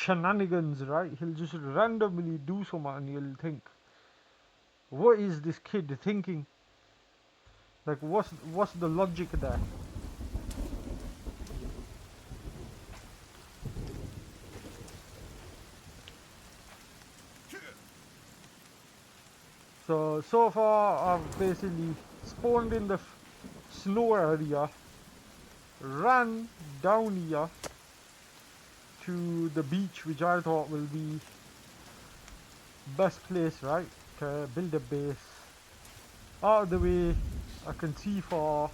shenanigans, right? He'll just randomly do something and you'll think, what is this kid thinking? Like, what's the logic there? So far I've basically spawned in the snow area, ran down here to the beach, which I thought will be best place, right, to build a base. Out of the way, I can see for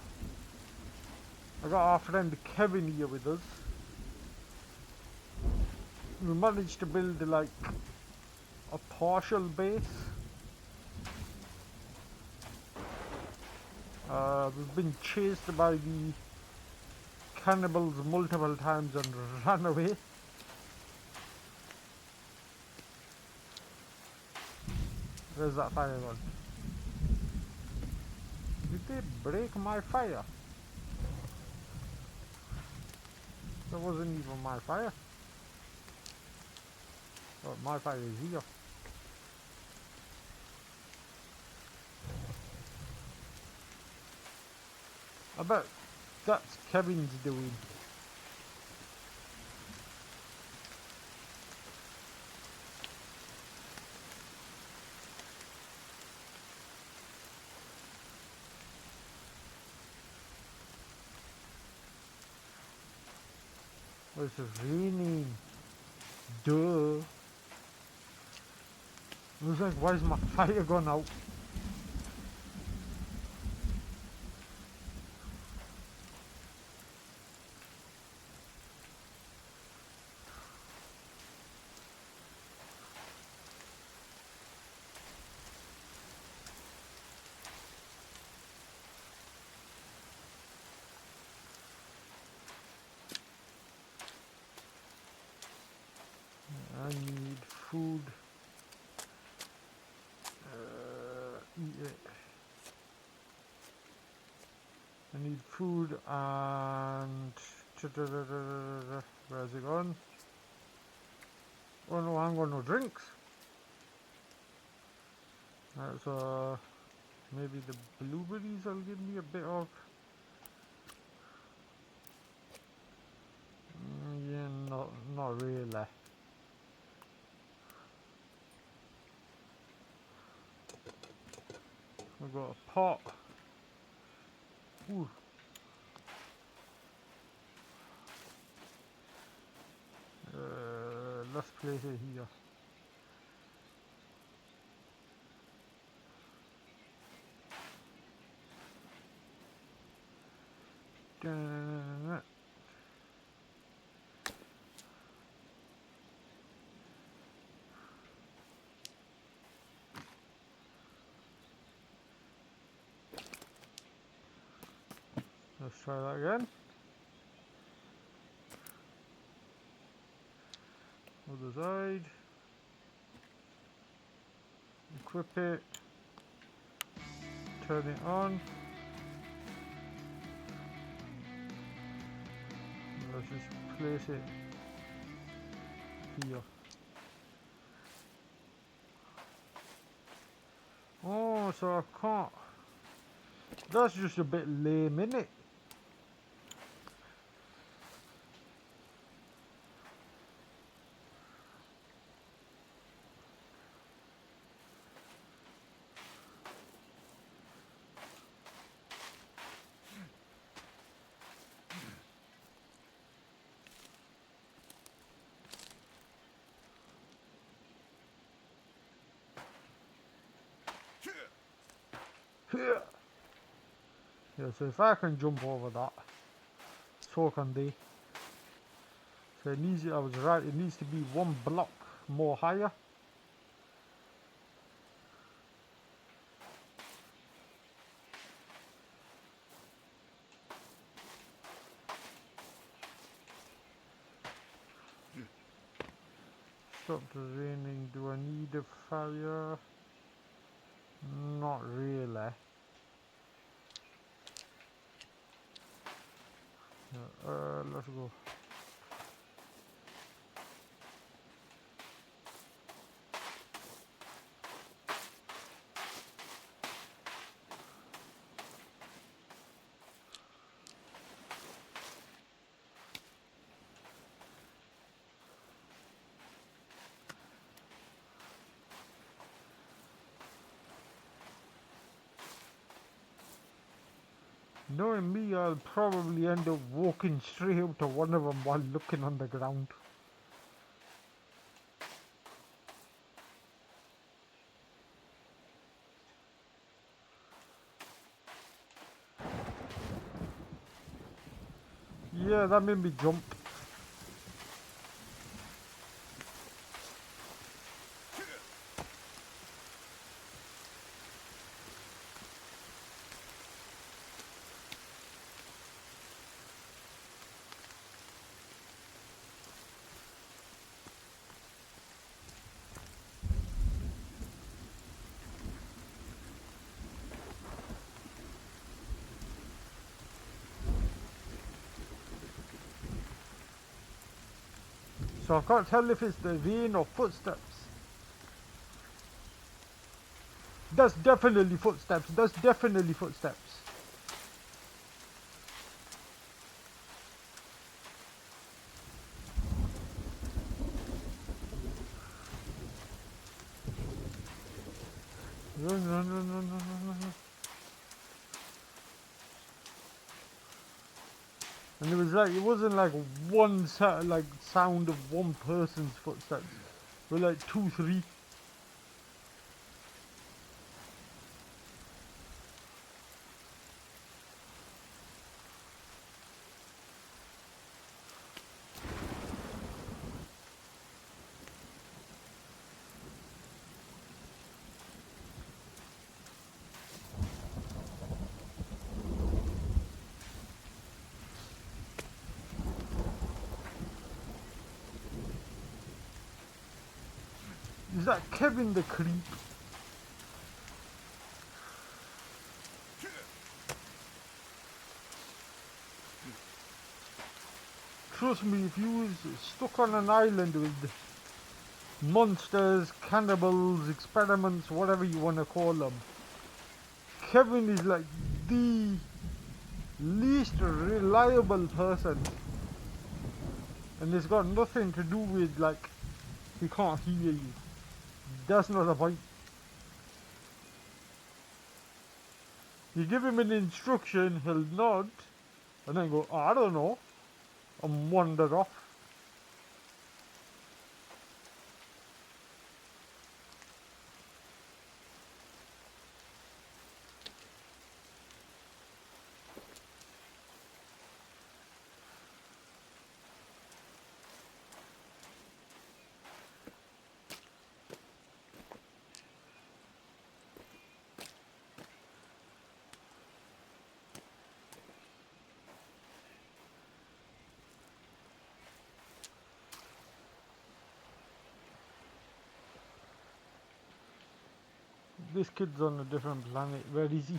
I got our friend Kevin here with us. We managed to build like a partial base. We've been chased by the cannibals multiple times and ran away. Where's that fire gone? Did they break my fire? That wasn't even my fire. Oh, my fire is here. I bet that's Kevin's doing. Oh, it's raining. Duh. I was like, why is my fire gone out? I need food. Eat it. I need food and where's it gone? Oh no, I haven't got no drinks. Right, so maybe the blueberries will give me a bit of. Yeah, not really. I've got a pot. Ooh. Let's place it here. Let's try that again. Other side. Equip it. Turn it on. Let's just place it here. Oh, so I can't. That's just a bit lame, innit? Yeah, so if I can jump over that, so can they. So it needs, I was right, it needs to be one block more higher. Stopped raining. Do I need a fire? Not really. Let's go. Knowing me, I'll probably end up walking straight up to one of them while looking on the ground. Yeah, that made me jump. So I can't tell if it's the rain or footsteps. That's definitely footsteps. That's definitely footsteps. No, no, no, no, no, no, no. And it was like, it wasn't like one like sound of one person's footsteps. It was like 2, 3. Is that Kevin the creep? Trust me, if you was stuck on an island with monsters, cannibals, experiments, whatever you want to call them, Kevin is like the least reliable person. And it's got nothing to do with like he can't hear you. That's not the point. You give him an instruction, he'll nod, and then go, I don't know, and wander off. This kid's on a different planet. Where is he?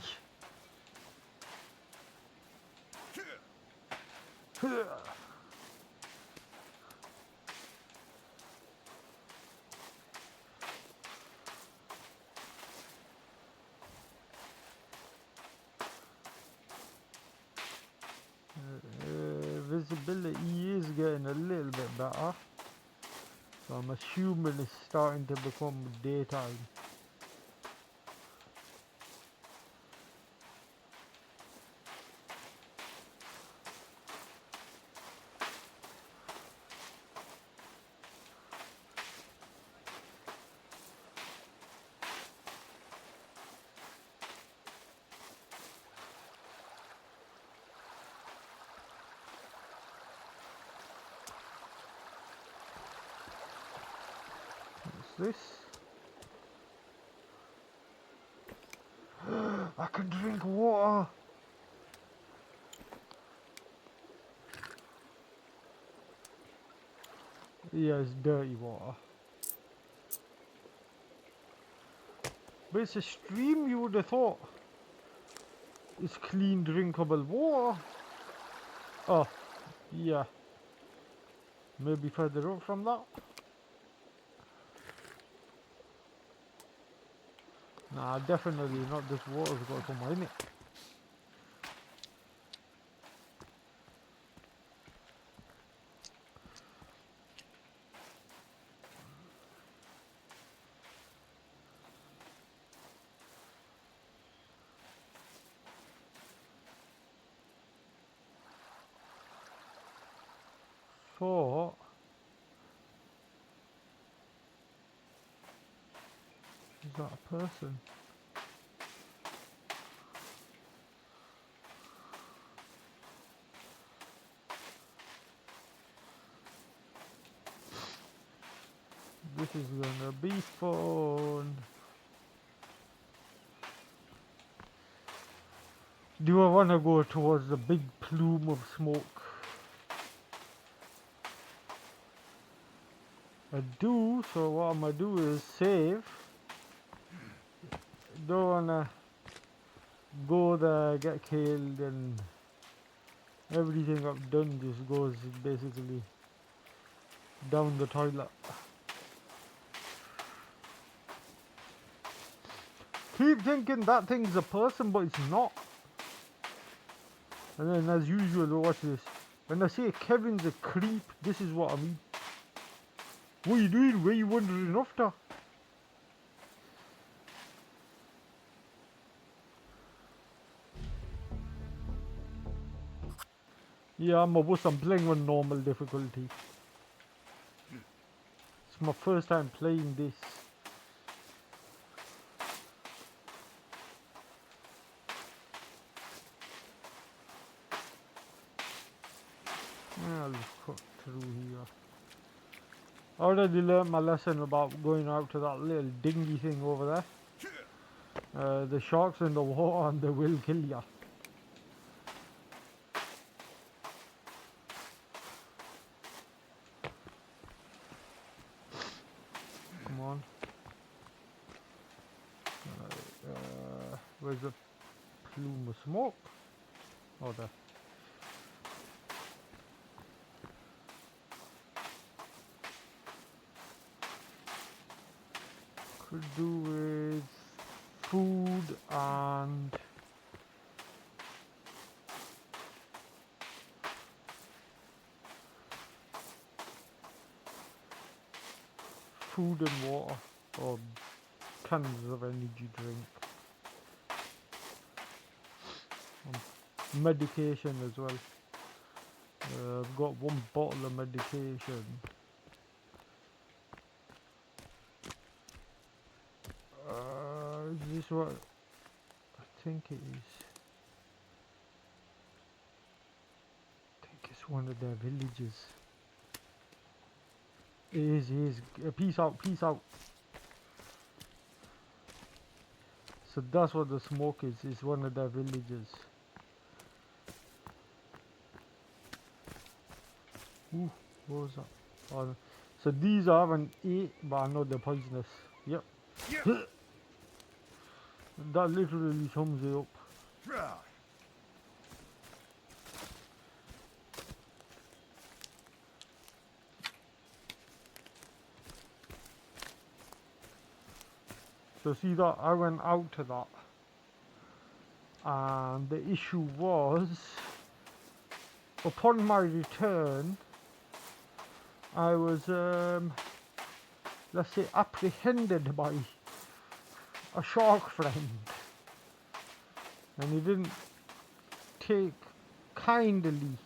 Visibility is getting a little bit better. So I'm assuming it's starting to become daytime. What's this? I can drink water. Yeah, it's dirty water. But it's a stream, you would have thought. It's clean, drinkable water. Oh, yeah. Maybe further up from that. Nah, definitely not. This water's got to come in it. thought is that a person? This is gonna be fun. Do I want to go towards the big plume of smoke? I do, so what I'm gonna do is save. Don't wanna go there, get killed, and everything I've done just goes basically down the toilet. Keep thinking that thing's a person, but it's not. And then as usual, watch this. When I say Kevin's a creep, this is what I mean. What are you doing? Where are you wandering after? Yeah, I'm playing on normal difficulty. It's my first time playing this. I'll just cut through here. I already learned my lesson about going out to that little dinghy thing over there. The sharks in the water and they will kill ya. Come on. Where's the plume of smoke? Oh, there. Could do with food and water or cans of energy drink. Medication as well. I've got one bottle of medication. Is this what I think it is? I think it's one of their villages. It is. Peace out, peace out. So that's what the smoke is. It's one of their villages. Ooh, what was that? Oh, so these I haven't ate, but I know they're poisonous. Yep. Yeah. That literally sums it up. So see that I went out to that, and the issue was, upon my return, I was, let's say, apprehended by a shark friend, and he didn't take kindly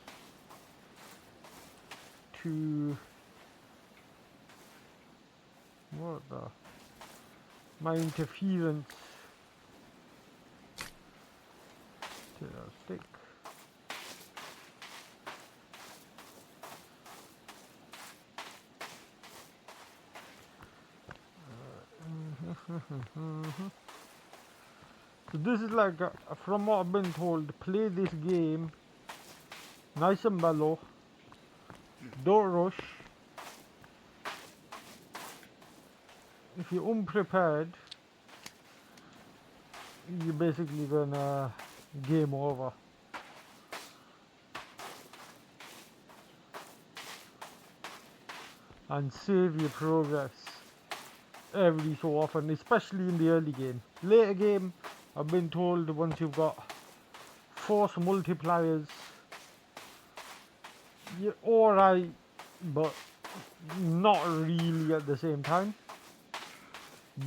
to my interference to a stick. So this is like, from what I've been told, play this game nice and mellow, don't rush. If you're unprepared, you're basically gonna game over. And save your progress every so often, especially in the early game. Later game, I've been told once you've got force multipliers, you're alright, but not really at the same time.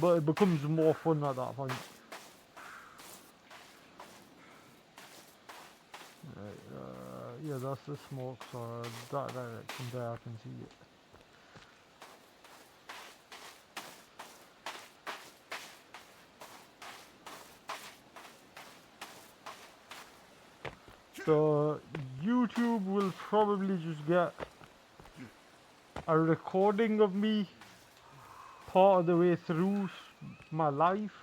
But it becomes more fun at that point. Right, Yeah, that's the smoke, so that direction there I can see it. So YouTube will probably just get a recording of me part of the way through my life.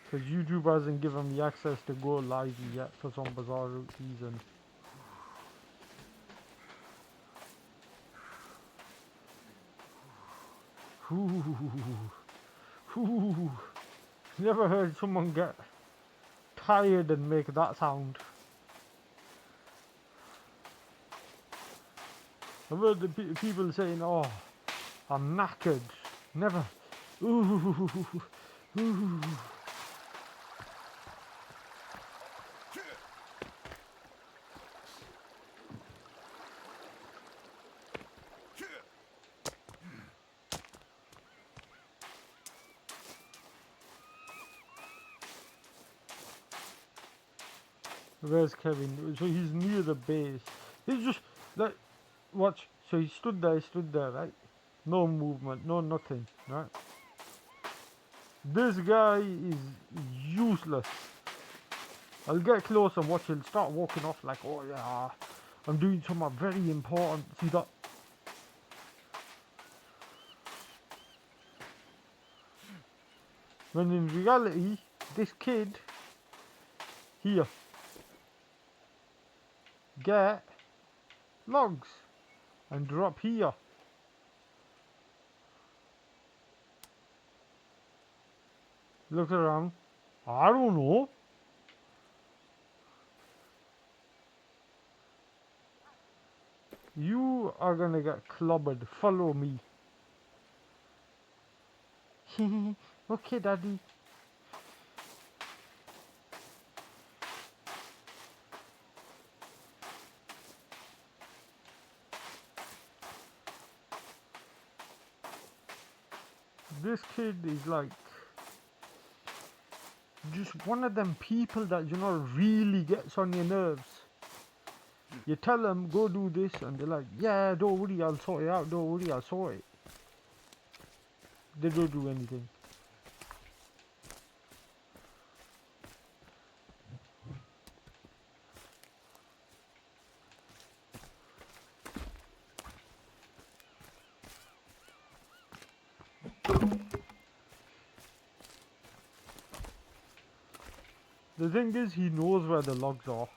Because YouTube hasn't given me access to go live yet for some bizarre reason. Never heard someone get tired and make that sound. I've heard the people saying, "Oh, I'm knackered." Never. Ooh, ooh. Where's Kevin? So he's near the base. He's just like, watch. So he stood there, right? No movement, no nothing, right? This guy is useless. I'll get close and watch. He'll start walking off like, oh yeah, I'm doing something very important. See that? When in reality, this kid here get logs and drop here. Look around. I don't know. You are gonna get clobbered. Follow me. Okay, daddy. This kid is like just one of them people that, you know, really gets on your nerves. You tell them, go do this, and they're like, yeah, don't worry, I'll sort it out, don't worry, I'll sort it. They don't do anything. The thing is, he knows where the logs are.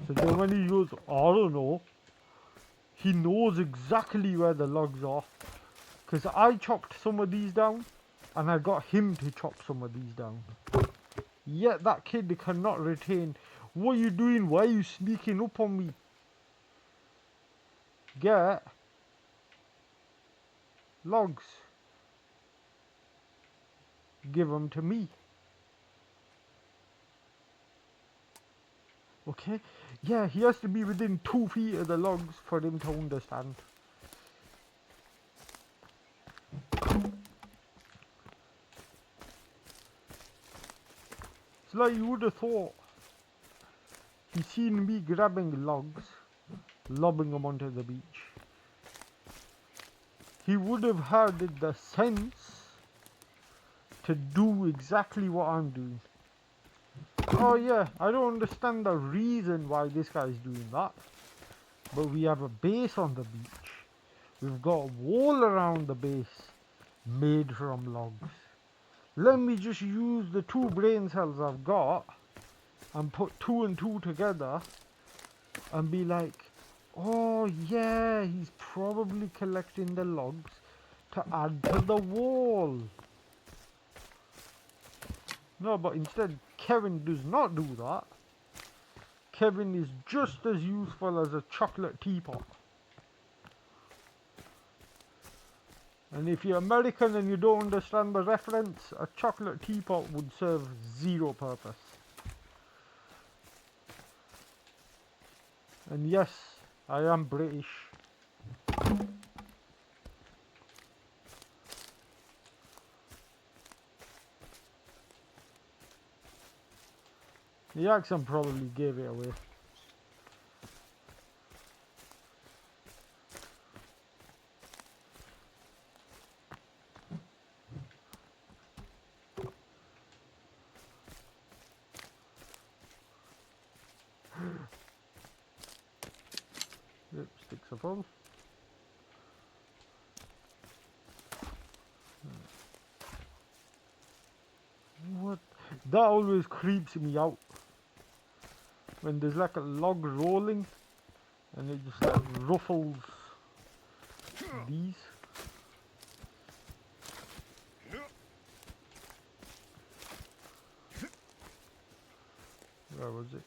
So then when he goes, I don't know, he knows exactly where the logs are. Because I chopped some of these down, and I got him to chop some of these down. Yet that kid cannot retain. What are you doing? Why are you sneaking up on me? Get logs. Give them to me. Okay? Yeah, he has to be within 2 feet of the logs for him to understand. It's like you would have thought he seen me grabbing logs, lobbing them onto the beach. He would have had the sense to do exactly what I'm doing. Oh yeah, I don't understand the reason why this guy is doing that. But we have a base on the beach. We've got a wall around the base made from logs. Let me just use the 2 brain cells I've got and put 2 and 2 together and be like, oh yeah, he's probably collecting the logs to add to the wall. No, but instead Kevin does not do that. Kevin is just as useful as a chocolate teapot. And if you're American and you don't understand the reference, a chocolate teapot would serve 0 purpose. And yes, I am British. The accent probably gave it away. Yep, sticks are full. What? That always creeps me out. When there's like a log rolling and it just like ruffles these. Where was it?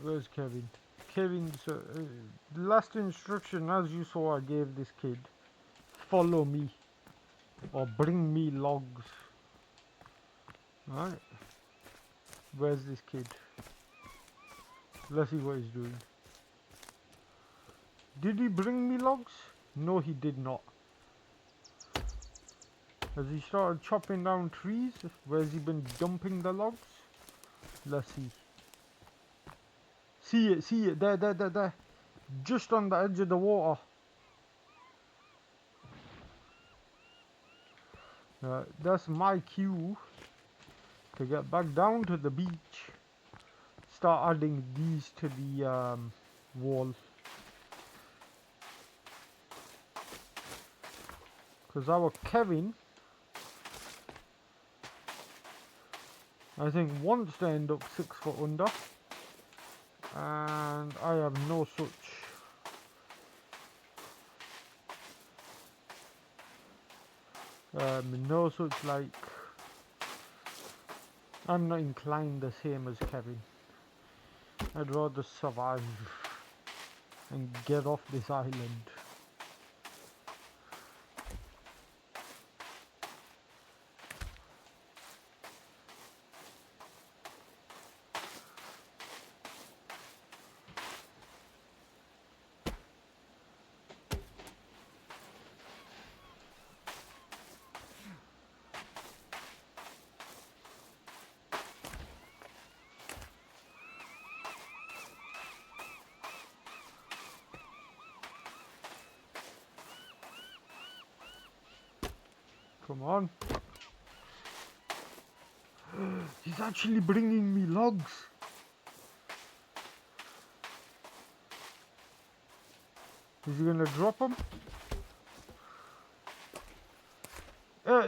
Where's Kevin? Kevin, so the last instruction, as you saw, I gave this kid: follow me or bring me logs. Alright, where's this kid? Let's see what he's doing. Did he bring me logs? No, he did not. Has he started chopping down trees? Where's he been dumping the logs? Let's see. See it, there. Just on the edge of the water. That's my cue to get back down to the beach. Start adding these to the wall. Because our Kevin, I think, wants to end up 6 foot under. And I have no such like, I'm not inclined the same as Kevin. I'd rather survive and get off this island. Come on. He's actually bringing me logs. Is he gonna drop them?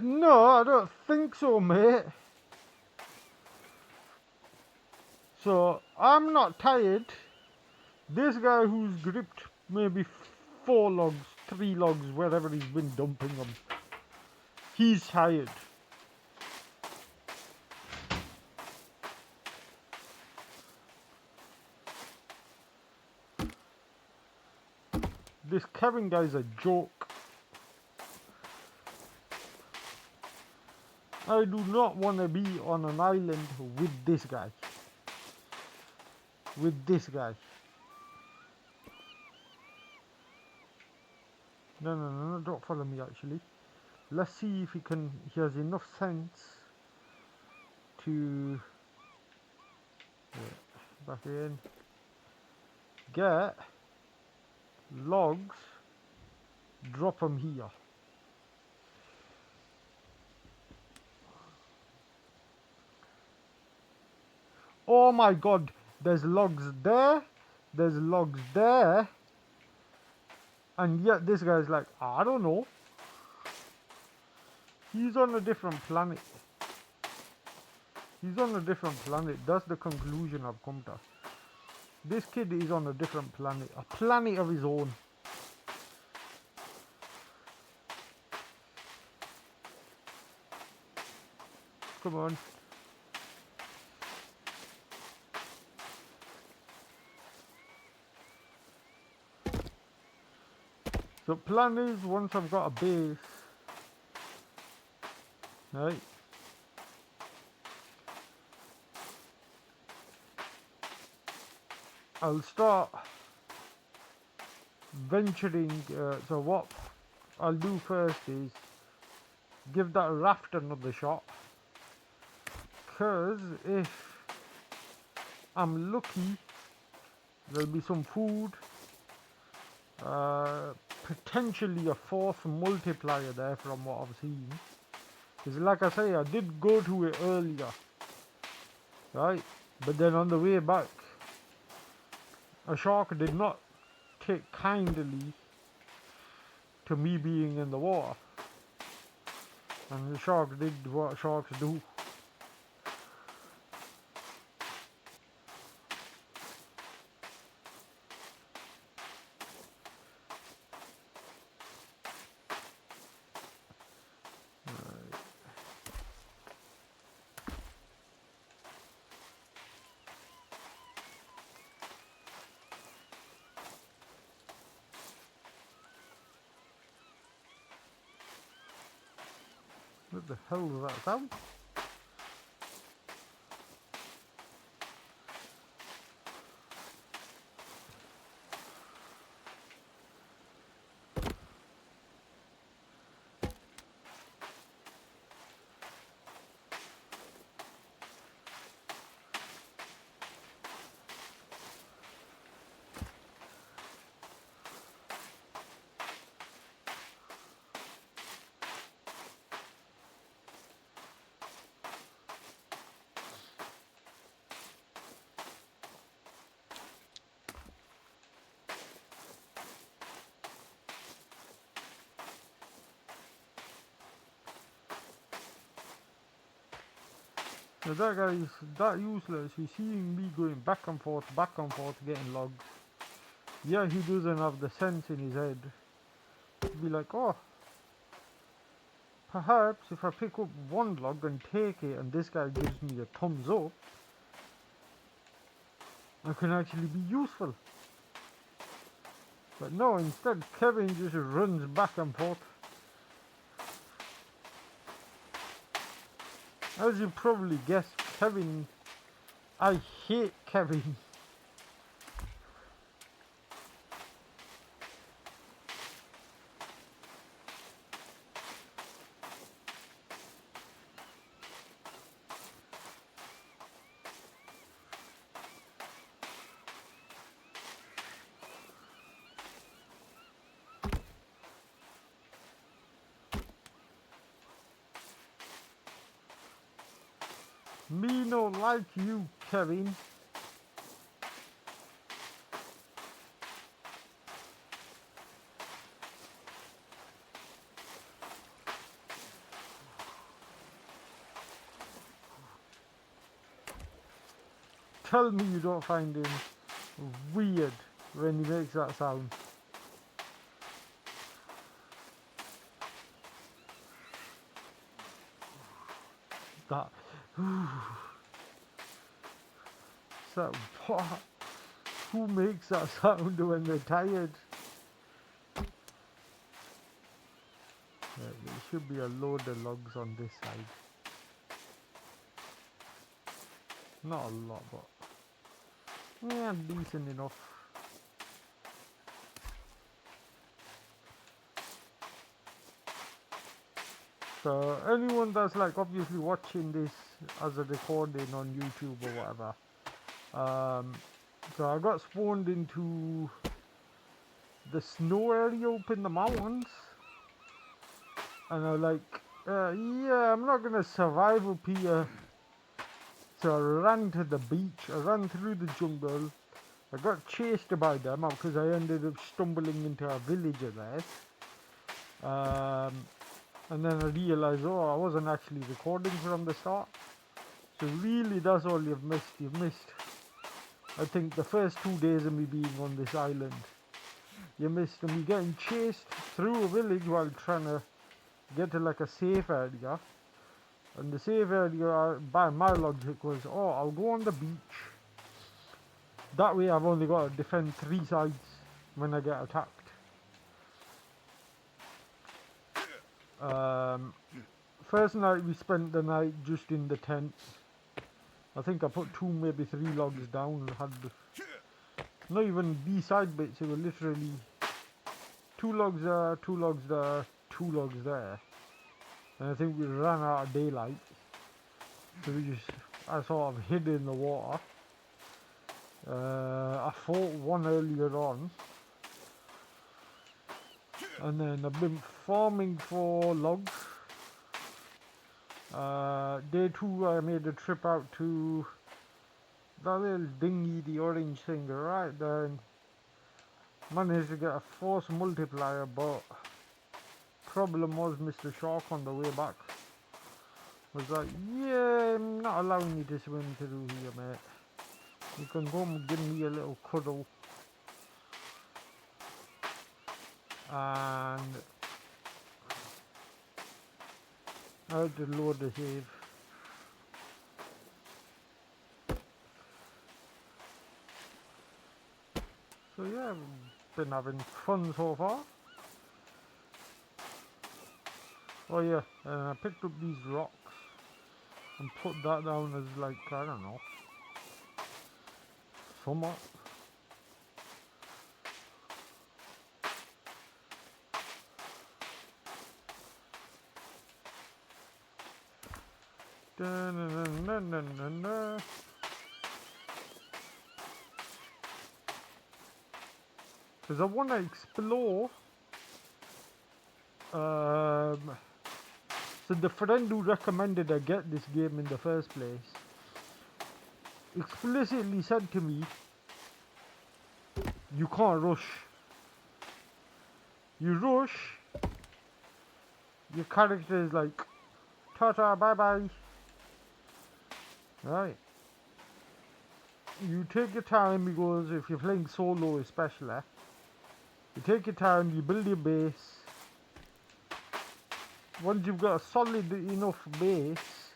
No, I don't think so, mate. So, I'm not tired. This guy who's gripped maybe 4 logs, 3 logs, wherever he's been dumping them, he's tired. This Kevin guy's a joke. I do not want to be on an island with this guy. No, don't follow me actually. Let's see if he has enough sense to back in, get logs, drop them here. Oh my god, there's logs there, and yet this guy's like, I don't know. He's on a different planet. That's the conclusion I've come to. This kid is on a different planet, a planet of his own. Come on. So plan is, once I've got a base, right, I'll start venturing. So what I'll do first is give that raft another shot, because if I'm lucky there'll be some food, potentially a fourth multiplier there from what I've seen, because like I say, I did go to it earlier, right, but then on the way back a shark did not take kindly to me being in the water, and the shark did what sharks do. What the hell was that sound? So that guy is that useless. He's seeing me going back and forth, getting logs. Yeah, he doesn't have the sense in his head to be like, oh, perhaps if I pick up one log and take it and this guy gives me a thumbs up, I can actually be useful. But no, instead Kevin just runs back and forth. As you probably guessed, Kevin, I hate Kevin. Me no like you, Kevin. Tell me you don't find him weird when he makes that sound. That. So what? Who makes that sound when they're tired? There should be a load of logs on this side. Not a lot, but yeah, decent enough. So anyone that's like obviously watching this as a recording on YouTube or whatever, so I got spawned into the snow area up in the mountains, and I like, yeah, I'm not gonna survive up here. So I ran to the beach, I ran through the jungle, I got chased by them because I ended up stumbling into a villager there. And then I realised, oh, I wasn't actually recording from the start. So really, that's all you've missed. You've missed, I think, the first 2 days of me being on this island. You missed me getting chased through a village while trying to get to like a safe area. And the safe area, by my logic, was, oh, I'll go on the beach. That way I've only got to defend 3 sides when I get attacked. First night we spent the night just in the tent. I think I put 2, maybe 3 logs down and had not even B-side bits, it was literally 2 logs there, 2 logs there, 2 logs there. And I think we ran out of daylight. So I sort of hid in the water. I fought one earlier on. And then I've been farming for logs. Day 2 I made a trip out to that little dinghy, the orange thing right there, and managed to get a force multiplier, but problem was Mr. Shark on the way back was like, yeah, I'm not allowing you to swim through here, mate. You can go and give me a little cuddle. And I had to load the save. So yeah, I've been having fun so far. Oh yeah, and I picked up these rocks and put that down as like, I don't know, somewhat. Because I want to explore. So the friend who recommended I get this game in the first place explicitly said to me, you can't rush. You rush, your character is like, ta-ta, bye-bye. Right. You take your time, because if you're playing solo especially, you take your time, you build your base. Once you've got a solid enough base,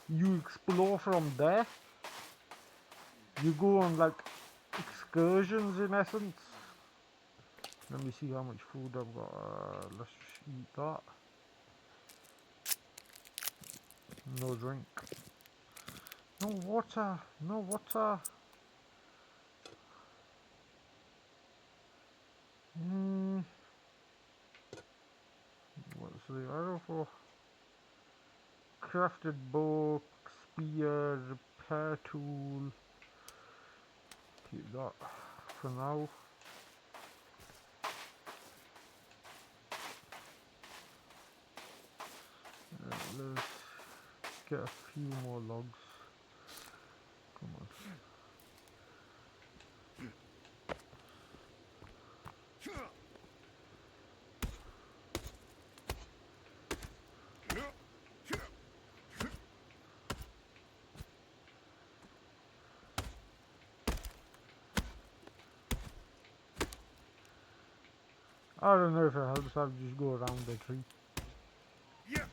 you explore from there. You go on like excursions in essence. Let me see how much food I've got. Let's just eat that. No drink. No water. No water. What's the arrow for? Crafted bow, spear, repair tool. Keep that for now. Let's get a few more logs. Come on. I don't know if it helps, I'll just go around the tree. Yeah.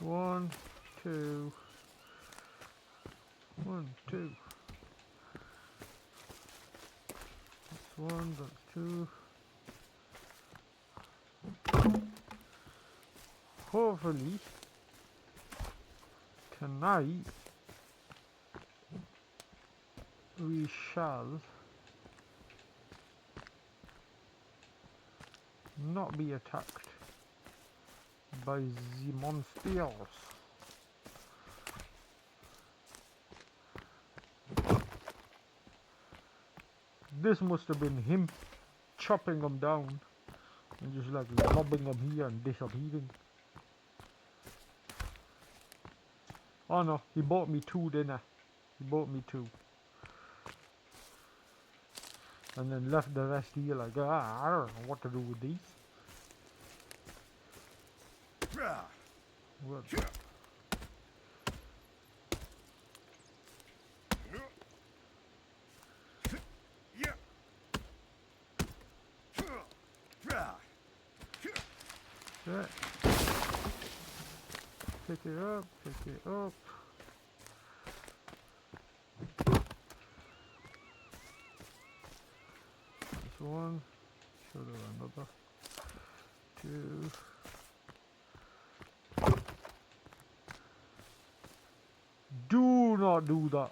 One, two. 1, 2. That's 1, that's 2. Hopefully, tonight we shall not be attacked by the monsters. This must have been him chopping them down and just like lobbing them here and disappearing. Oh no, he bought me 2, didn't he? He bought me 2. And then left the rest here like, I don't know what to do with these. What? Yeah. Pick it up, pick it up. This one, show there another. 2. Do not do that.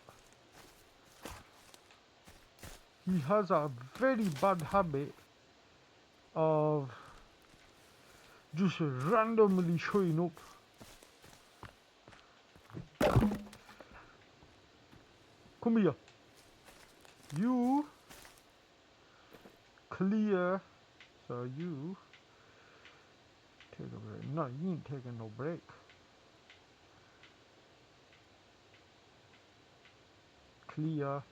He has a very bad habit of just randomly showing up. Come here. You clear. So you take a break. No, you ain't taking no break. Clear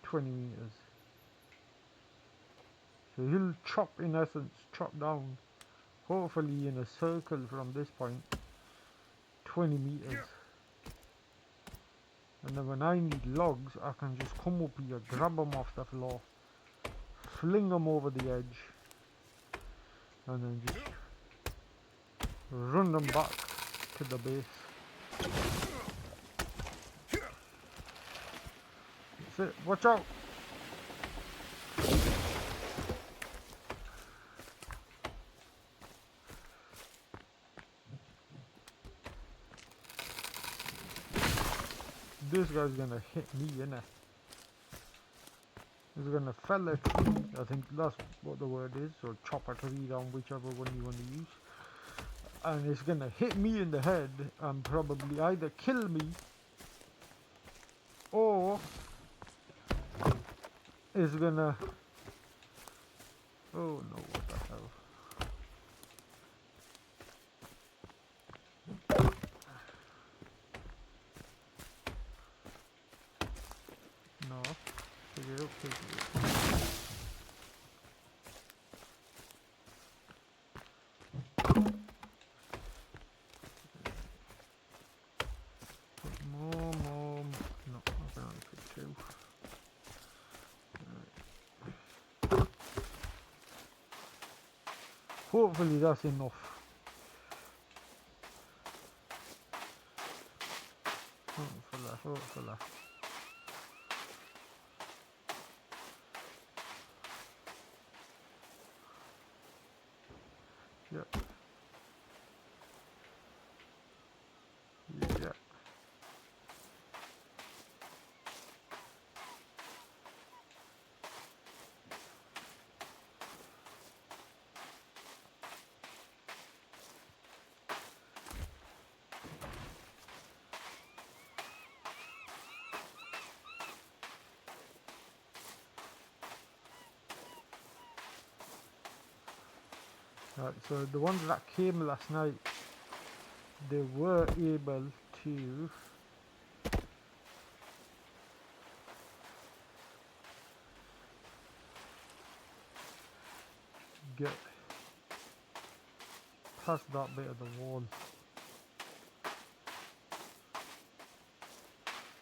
20 meters. So he'll chop, in essence, chop down, hopefully in a circle from this point, 20 meters. And then when I need logs, I can just come up here, grab them off the floor, fling them over the edge, and then just run them back to the base. That's it. Watch out! This guy's gonna hit me, innit? He's gonna fell a tree, I think that's what the word is, or chop a tree down, whichever one you want to use. And it's gonna hit me in the head and probably either kill me or it's gonna... Oh no, what the hell. No, pick it up, pick it up. More, no, I can only pick 2. Right. Hopefully that's enough. Hopefully. Yep. Yeah. Right, so the ones that came last night, they were able to get past that bit of the wall.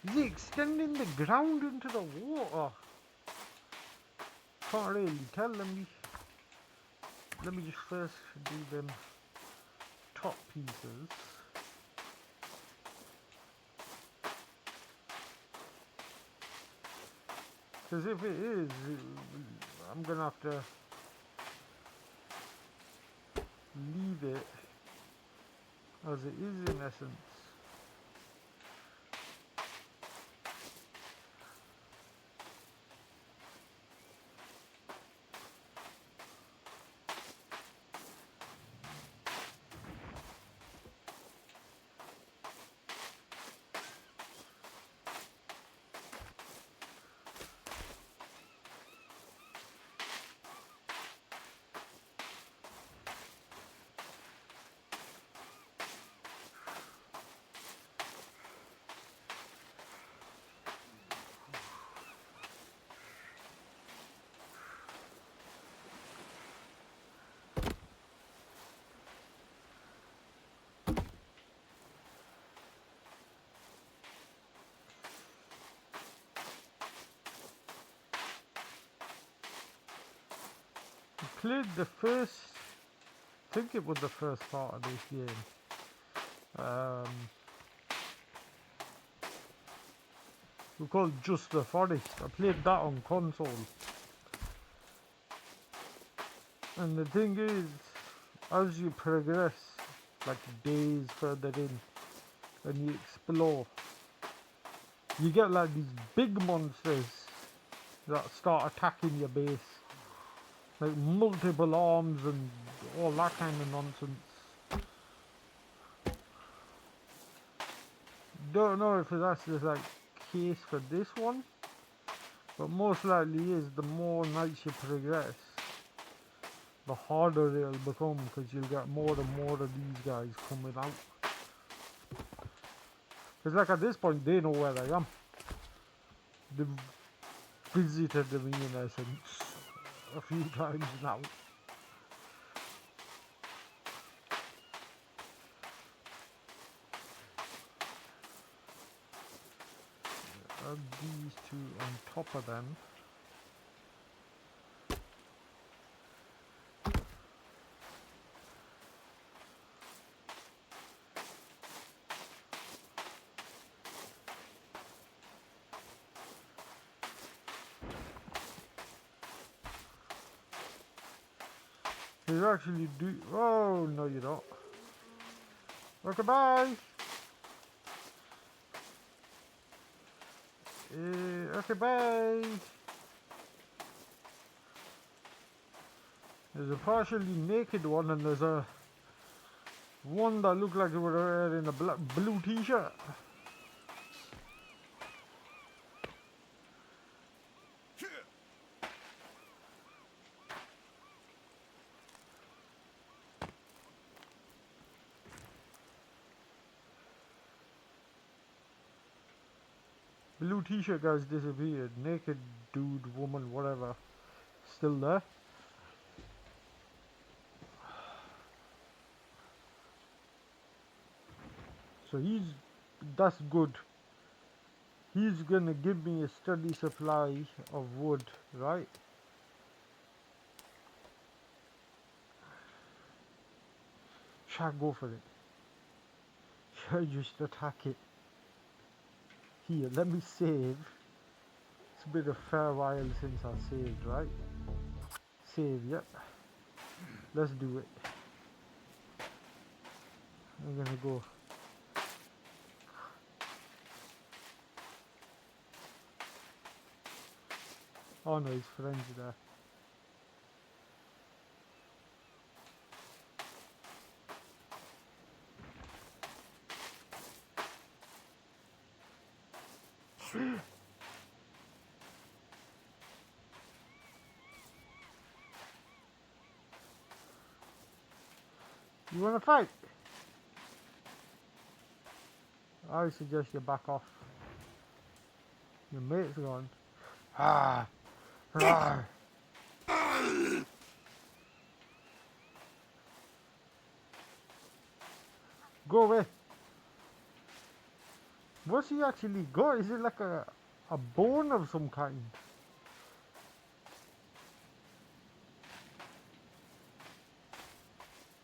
Is he extending the ground into the water? Can't really tell. Let me just first do them top pieces. Because if it is, I'm gonna have to leave it as it is in essence. Played the first, I think it was the first part of this game. We called Just the Forest. I played that on console. And the thing is, as you progress, like days further in, and you explore, you get like these big monsters that start attacking your base, like multiple arms and all that kind of nonsense. Don't know if that's the like case for this one, but most likely is. The more nights you progress, the harder it'll become, because you'll get more and more of these guys coming out. Because like at this point they know where I am. They've visited me in essence a few times now. Add these two on top of them. You actually do. Oh no, you don't. Okay, bye. Okay, bye. There's a partially naked one, and there's a one that looked like they were wearing a blue t-shirt. Blue t-shirt guy's disappeared. Naked dude, woman, whatever, still there. So that's good. He's gonna give me a steady supply of wood, right? Shall I go for it? Shall I just attack it? Here, let me save. It's been a fair while since I saved, right? Save, yep. Let's do it. I'm gonna go. Oh no, his friend's there. You wanna fight? I suggest you back off. Your mate's gone. Ah! Ah! Go away! What's he actually got? Is it like a bone of some kind?